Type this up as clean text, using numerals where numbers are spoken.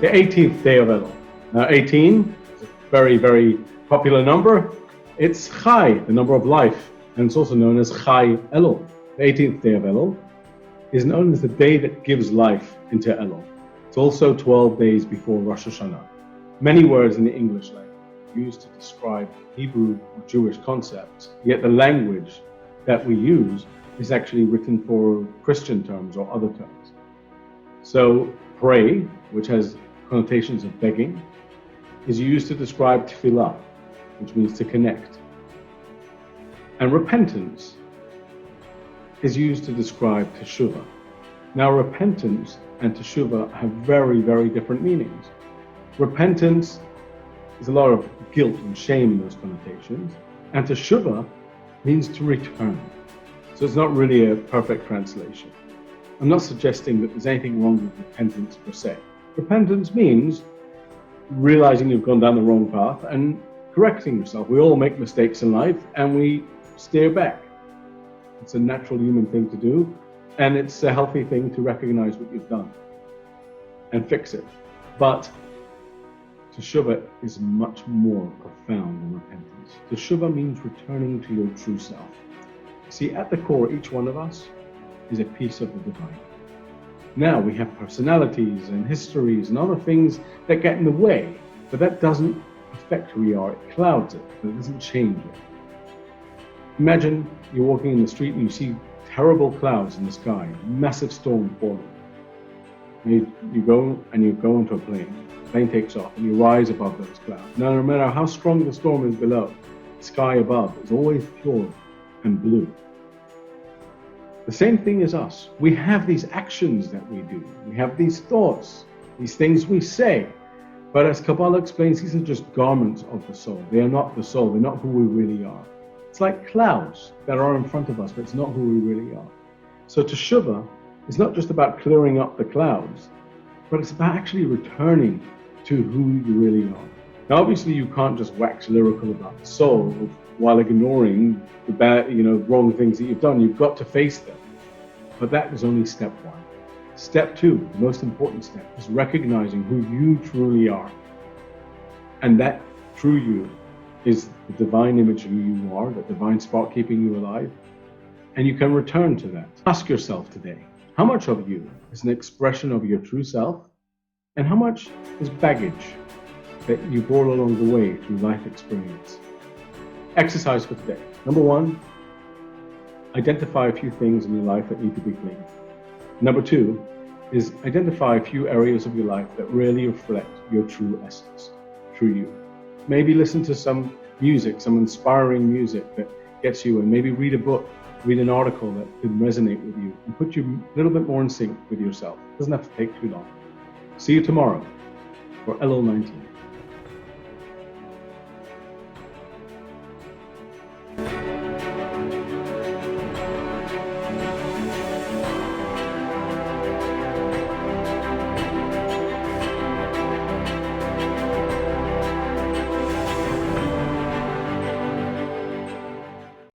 the 18th day of Elul. Now 18 is a very, very popular number. It's Chai, the number of life, and it's also known as Chai Elul. The 18th day of Elul is known as the day that gives life into Elul. It's also 12 days before Rosh Hashanah. Many words in the English language are used to describe Hebrew or Jewish concepts, yet the language that we use is actually written for Christian terms or other terms. So pray, which has connotations of begging, is used to describe tefillah, which means to connect. And repentance is used to describe teshuvah. Now repentance and teshuvah have very, very different meanings. Repentance is a lot of guilt and shame in those connotations, and teshuvah means to return. So it's not really a perfect translation. I'm not suggesting that there's anything wrong with repentance per se. Repentance means realizing you've gone down the wrong path and correcting yourself. We all make mistakes in life and we steer back. It's a natural human thing to do, and it's a healthy thing to recognize what you've done and fix it. But teshuvah is much more profound than repentance. Teshuvah means returning to your true self. See, at the core, each one of us is a piece of the divine. Now, we have personalities and histories and other things that get in the way, but that doesn't affect who we are. It clouds it, but it doesn't change it. Imagine you're walking in the street and you see terrible clouds in the sky, massive storm falling. You go into a plane. The plane takes off and you rise above those clouds. Now, no matter how strong the storm is below, the sky above is always pure and blue. The same thing is us. We have these actions that we do. We have these thoughts, these things we say. But as Kabbalah explains, these are just garments of the soul. They are not the soul. They're not who we really are. It's like clouds that are in front of us, but it's not who we really are. So teshuvah is not just about clearing up the clouds, but it's about actually returning to who you really are. Now, obviously, you can't just wax lyrical about the soul while ignoring the bad, wrong things that you've done. You've got to face them. But that is only step one. Step two, the most important step, is recognizing who you truly are. And that true you is the divine image of who you are, the divine spark keeping you alive. And you can return to that. Ask yourself today, how much of you is an expression of your true self? And how much is baggage that you brought along the way through life experience? Exercise for today. Number one, identify a few things in your life that need to be cleaned. Number two is identify a few areas of your life that really reflect your true essence, true you. Maybe listen to some music, some inspiring music that gets you, and maybe read a book, read an article that could resonate with you and put you a little bit more in sync with yourself. It doesn't have to take too long. See you tomorrow for Elul 19.